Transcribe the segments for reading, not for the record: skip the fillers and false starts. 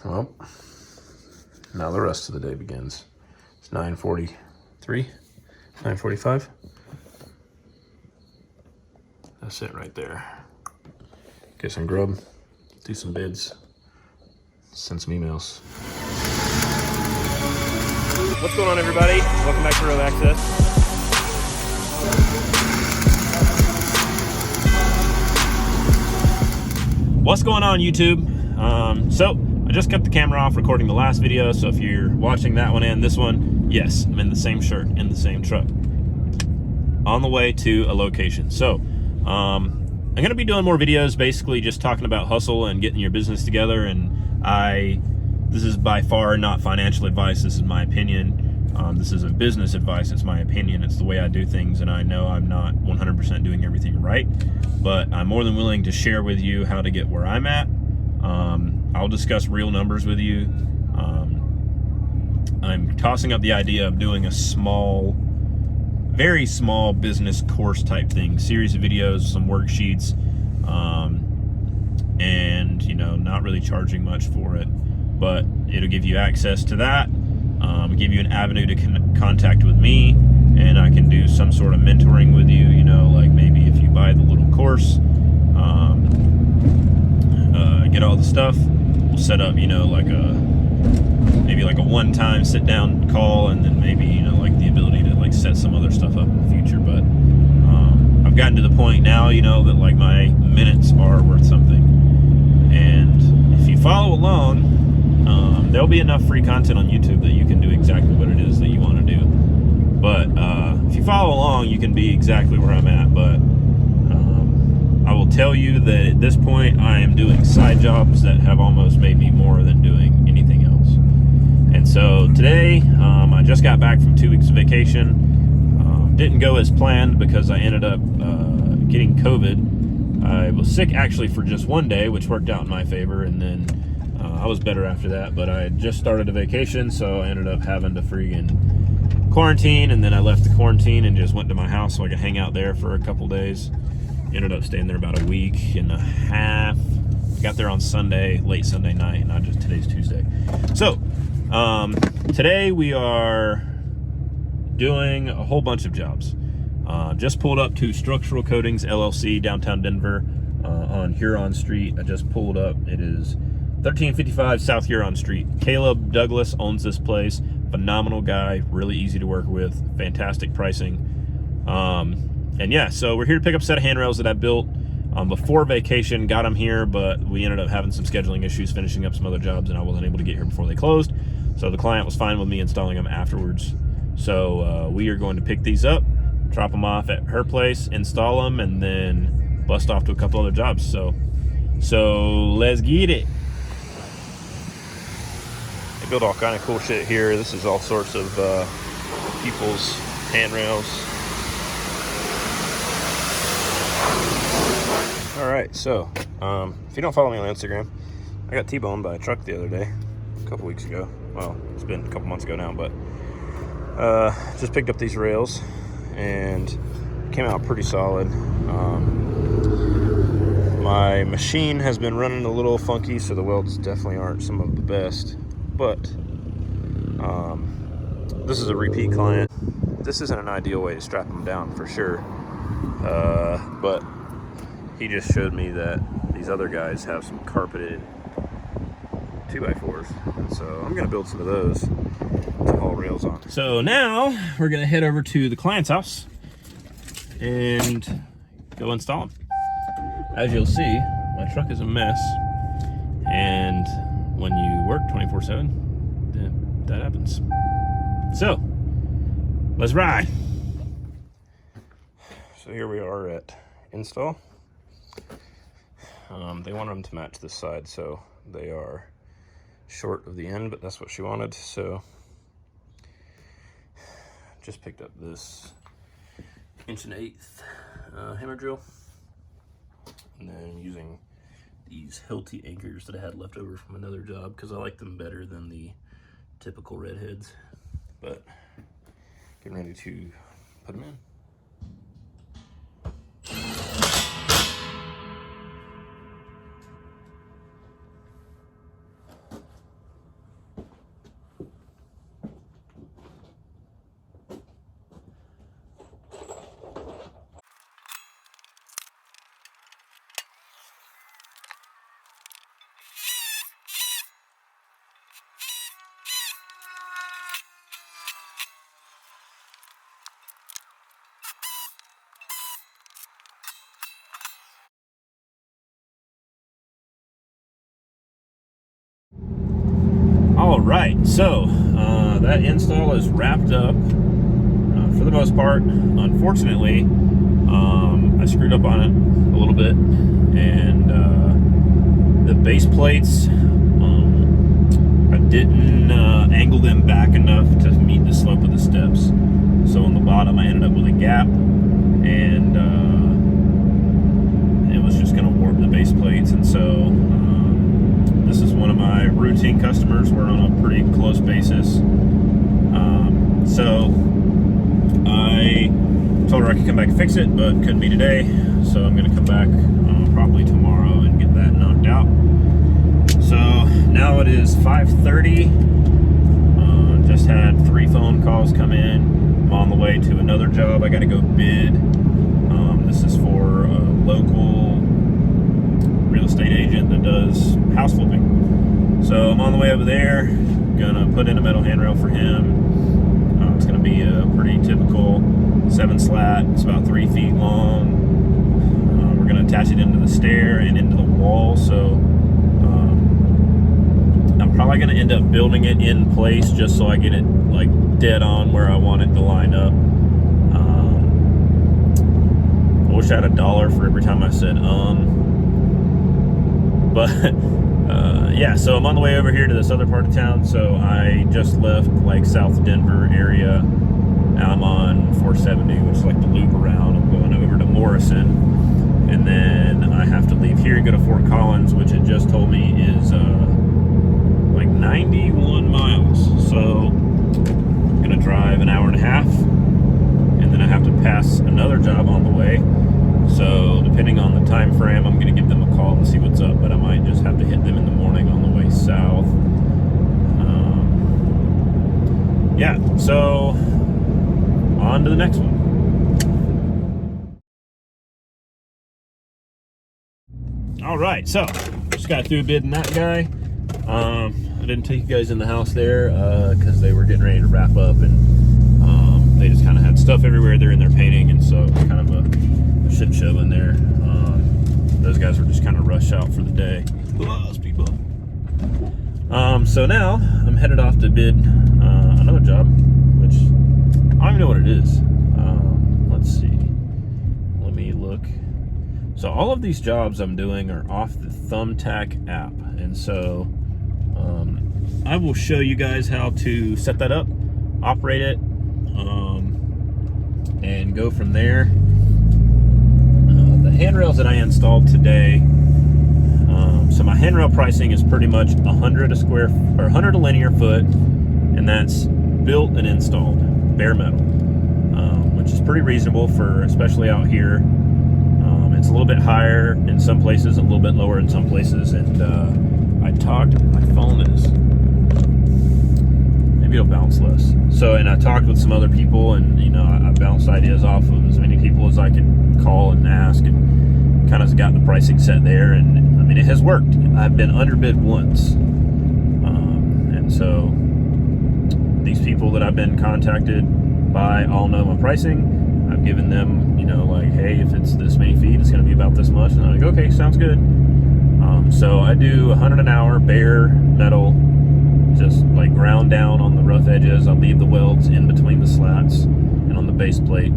Well, now the rest of the day begins. It's 9:43, 9:45. That's it right there. Get some grub, do some bids, send some emails. What's going on, everybody? Welcome back to Road Access. What's going on, YouTube? So I just cut the camera off recording the last video, so if you're watching that one and this one, yes, I'm in the same shirt, in the same truck, on the way to a location. So I'm gonna be doing more videos, basically just talking about hustle and getting your business together. And this is by far not financial advice. This is my opinion. This isn't business advice. It's my opinion. It's the way I do things, and I know I'm not 100% doing everything right, but I'm more than willing to share with you how to get where I'm at. I'll discuss real numbers with you. I'm tossing up the idea of doing a small, very small business course type thing, series of videos, some worksheets, and not really charging much for it, but it'll give you access to that, give you an avenue to contact with me, and I can do some sort of mentoring with you, like maybe if you buy the little course, get all the stuff, we'll set up, maybe like a one-time sit-down call, and then maybe, like the ability to like set some other stuff up in the future. But I've gotten to the point now, that like my minutes are worth something. And if you follow along, there'll be enough free content on YouTube that you can do exactly what it is that you want to do. But if you follow along, you can be exactly where I'm at. But I will tell you that at this point, I am doing side jobs that have almost made me more than doing anything else. And so today, I just got back from 2 weeks of vacation. Didn't go as planned because I ended up getting COVID. I was sick actually for just one day, which worked out in my favor, and then I was better after that. But I had just started a vacation, so I ended up having to friggin' quarantine, and then I left the quarantine and just went to my house so I could hang out there for a couple days. Ended up staying there about a week and a half. Got there on Sunday, late Sunday night, and today's Tuesday. So today we are doing a whole bunch of jobs. Just pulled up to Structural Coatings LLC, downtown Denver, on Huron Street. I just pulled up. It is 1355 South Huron Street. Caleb Douglas owns this place. Phenomenal guy, really easy to work with, fantastic pricing. And yeah, so we're here to pick up a set of handrails that I built before vacation. Got them here, but we ended up having some scheduling issues, finishing up some other jobs, and I wasn't able to get here before they closed. So the client was fine with me installing them afterwards. So we are going to pick these up, drop them off at her place, install them, and then bust off to a couple other jobs. So let's get it. They build all kind of cool shit here. This is all sorts of people's handrails. All right, so if you don't follow me on Instagram, I got T-boned by a truck the other day, a couple weeks ago. Well, it's been a couple months ago now, but just picked up these rails and came out pretty solid. My machine has been running a little funky, so the welds definitely aren't some of the best, but this is a repeat client. This isn't an ideal way to strap them down for sure, but he just showed me that these other guys have some carpeted 2x4s, and so I'm gonna build some of those to haul rails on. So now we're gonna head over to the client's house and go install them. As you'll see, my truck is a mess, and when you work 24/7, that happens. So let's ride. So here we are at install. They want them to match this side, so they are short of the end, but that's what she wanted. So just picked up this 1/8" hammer drill, and then using these Hilti anchors that I had left over from another job because I like them better than the typical redheads. But getting ready to put them in. All right, so that install is wrapped up for the most part. Unfortunately, I screwed up on it a little bit, and the base plates, I didn't angle them back enough to meet the slope of the steps. So on the bottom, I ended up with a gap, and it was just going to warp the base plates. And so this is one of my routine customers. We're on a pretty close basis. So I told her I could come back and fix it, but couldn't be today. So I'm going to come back probably tomorrow and get that knocked out. So now it is 5:30. Just had 3 phone calls come in. I'm on the way to another job. I got to go bid. This is for a local real estate agent that does house flipping. So I'm on the way over there. Gonna put in a metal handrail for him. It's gonna be a pretty typical 7 slat. It's about 3 feet long. We're gonna attach it into the stair and into the wall. So I'm probably gonna end up building it in place just so I get it like dead on where I want it to line up. I wish I had $1 for every time I said but yeah, so I'm on the way over here to this other part of town. So I just left like South Denver area. Now I'm on 470, which is like the loop around. I'm going over to Morrison, and then I have to leave here and go to Fort Collins, which it just told me is like 91 miles. So I'm gonna drive an hour and a half, and then I have to pass another job on the way. So depending on the time frame, I'm gonna give them a call and see what's up, but I might just have to hit them in the morning on the way south. Yeah, so on to the next one. All right, so just got through bidding that guy. I didn't take you guys in the house there because they were getting ready to wrap up, and they just kind of had stuff everywhere. They're in there painting, and so it's kind of a shit show in there. Those guys were just kind of rushed out for the day. Speed bump. So now I'm headed off to bid another job, which I don't even know what it is. Let's see. Let me look. So all of these jobs I'm doing are off the Thumbtack app, and so I will show you guys how to set that up, operate it, and go from there. The handrails that I installed today, so my handrail pricing is pretty much 100 a square or 100 a linear foot, and that's built and installed, bare metal, which is pretty reasonable for especially out here. It's a little bit higher in some places, a little bit lower in some places, and I talked. My phone is maybe it'll bounce less. So, and I talked with some other people, and you know, I bounced ideas off of as many people as I could call and ask, and kind of got the pricing set there. And I mean, it has worked. I've been underbid once, and so these people that I've been contacted by all know my pricing. I've given them, you know, like, hey, if it's this many feet, it's going to be about this much, and I'm like, okay, sounds good. So I do 100 an hour bare metal, just like ground down on the rough edges. I'll leave the welds in between the slats and on the base plate.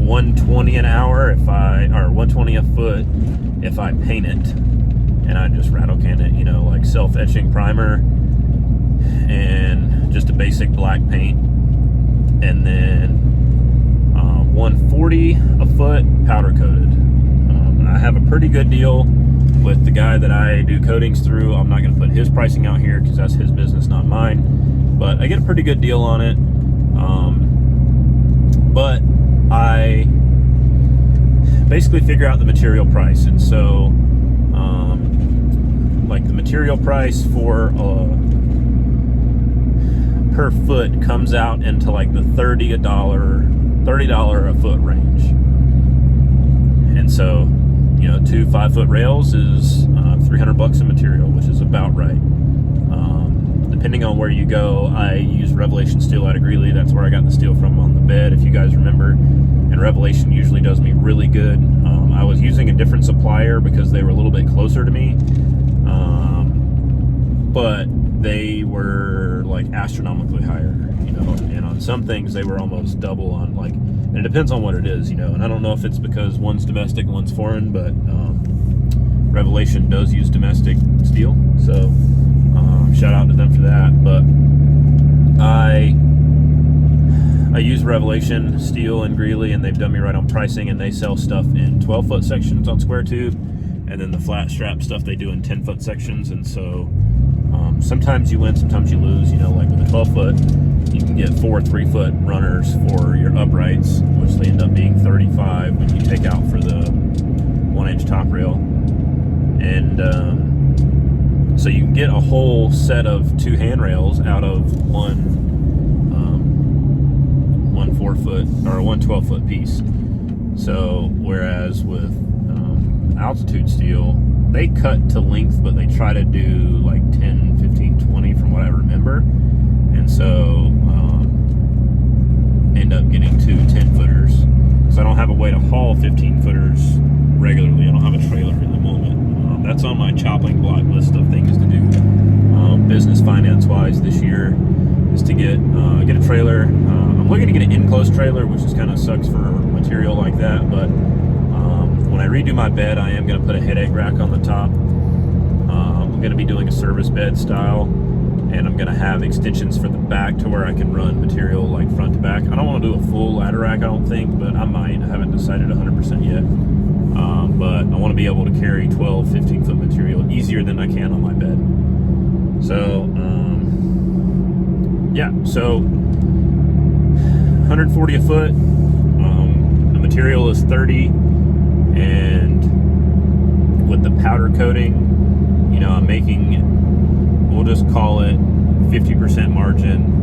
120 an hour or 120 a foot if I paint it, and I just rattle can it, you know, like self-etching primer and just a basic black paint, and then 140 a foot powder coated. I have a pretty good deal with the guy that I do coatings through. I'm not going to put his pricing out here because that's his business, not mine, but I get a pretty good deal on it. But I basically figure out the material price, and so like the material price for per foot comes out into like the $30 a foot range. And so, you know, 2 5-foot rails is $300 in material, which is about right. Depending on where you go, I use Revelation steel out of Greeley. That's where I got the steel from on the bed, if you guys remember. And Revelation usually does me really good. I was using a different supplier higher because they were a little bit closer to me. But they were like astronomically higher, you know, and on some things they were almost double on, like, and it depends on what it is, you know, and I don't know if it's because one's domestic and one's foreign, but Revelation does use domestic steel, so shout out to them for that. But I use Revelation steel and Greeley, and they've done me right on pricing, and they sell stuff in 12-foot sections on square tube, and then the flat strap stuff they do in 10-foot sections. And so sometimes you win, sometimes you lose, you know, like with a 12-foot you can get 4 3-foot runners for your uprights, which they end up being 35 when you take out for the 1-inch top rail. And so you can get a whole set of 2 handrails out of one 4-foot or one 12-foot piece. So whereas with altitude steel, they cut to length, but they try to do like 10, 15, 20 from what I remember. And so end up getting 2 10-footers. So I don't have a way to haul 15-footers regularly. I don't have a trailer at the moment. That's on my chopping block list of things to do, business finance wise this year, is to get a trailer. I'm looking to get an enclosed trailer, which just kind of sucks for material like that, but when I redo my bed, I am going to put a headache rack on the top. I'm going to be doing a service bed style, and I'm going to have extensions for the back to where I can run material like front to back. I don't want to do a full ladder rack, I don't think, but I might. I haven't decided 100% yet. But I want to be able to carry 12, 15-foot material easier than I can on my bed. So, yeah, so 140 a foot. The material is 30, and with the powder coating, you know, I'm making, we'll just call it 50% margin.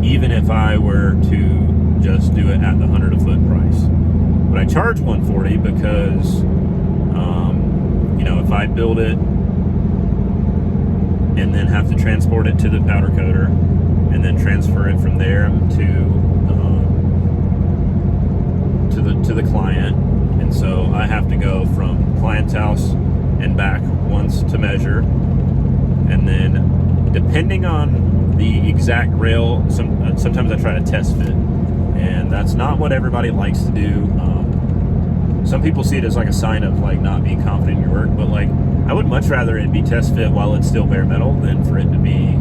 Even if I were to just do it at the 100 a foot price. But I charge 140 because, you know, if I build it and then have to transport it to the powder coater and then transfer it from there to the client, and so I have to go from client's house and back once to measure, and then depending on the exact rail, sometimes I try to test fit, and that's not what everybody likes to do. Some people see it as like a sign of like not being confident in your work, but like I would much rather it be test fit while it's still bare metal than for it to be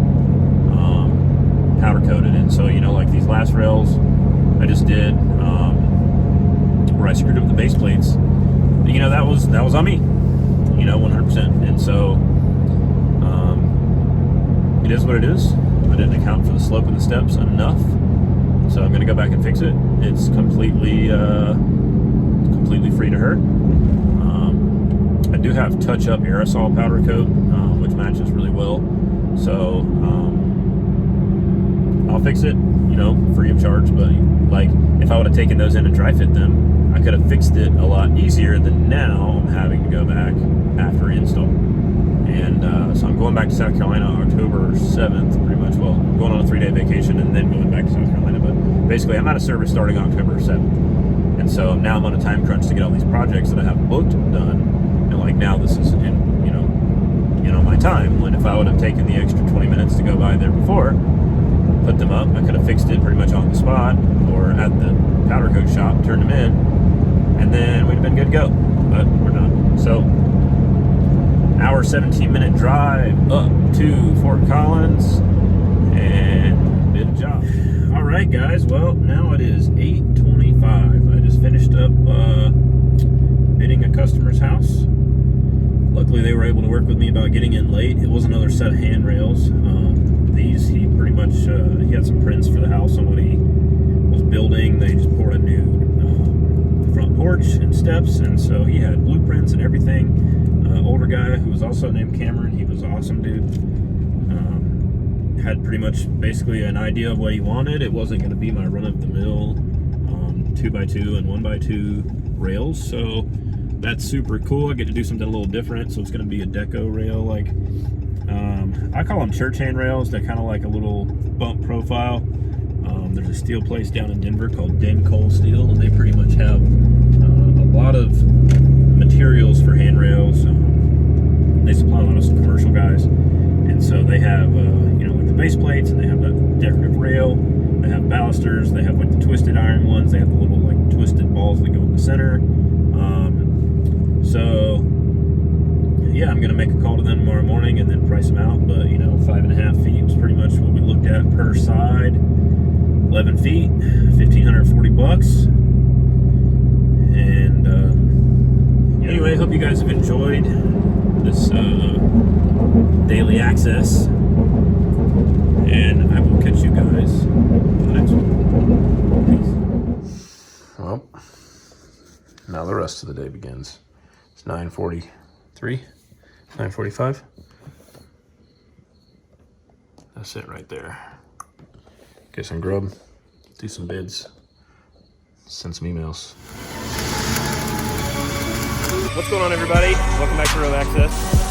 powder coated. And so, you know, like these last rails I just did, where I screwed up the base plates, you know, that was on me, you know, 100%. And so it is what it is. I didn't account for the slope and the steps enough, so I'm going to go back and fix it. It's completely free to hurt. I do have touch-up aerosol powder coat, which matches really well, so I'll fix it, you know, free of charge. But like, if I would have taken those in and dry fit them, I could have fixed it a lot easier than now I'm having to go back after install. And so I'm going back to South Carolina October 7th, pretty much. Well, I'm going on a 3-day vacation and then going back to South Carolina, but basically I'm out of service starting October 7th. And so now I'm on a time crunch to get all these projects that I have booked done. And like now this is in my time, when if I would have taken the extra 20 minutes to go by there before, put them up, I could have fixed it pretty much on the spot or at the powder coat shop, turned them in, and then we'd have been good to go. But we're done. So, hour 17-minute drive up to Fort Collins, and did a job. All right, guys. Well, now it is 8:25. I just finished up bidding a customer's house. Luckily, they were able to work with me about getting in late. It was another set of handrails. These, he pretty much, he had some prints for the house on what he was building. They just poured a new front porch and steps, and so he had blueprints and everything. Older guy who was also named Cameron. He was awesome, dude. Had pretty much basically an idea of what he wanted. It wasn't going to be my run-of-the-mill 2x2 and 1x2 rails, so that's super cool. I get to do something a little different, so it's going to be a deco rail. Like, I call them church handrails. They're kind of like a little bump profile. There's a steel place down in Denver called Den Coal Steel, and they pretty much have a lot of materials for handrails. They supply a lot of commercial guys, and so they have like the base plates, and they have that decorative rail. They have balusters. They have like the twisted iron ones. They have the little like twisted balls that go in the center. So yeah, I'm gonna make a call to them tomorrow morning and then price them out. But 5.5 feet was pretty much what we looked at per side. 11 feet, $1,540. And anyway, hope you guys have enjoyed this daily access, and I will catch you guys in the next one. Peace. Well, now the rest of the day begins. It's 9:43, 9:45. That's it right there. Get some grub, do some bids, send some emails. What's going on, everybody? Welcome back to Road Access.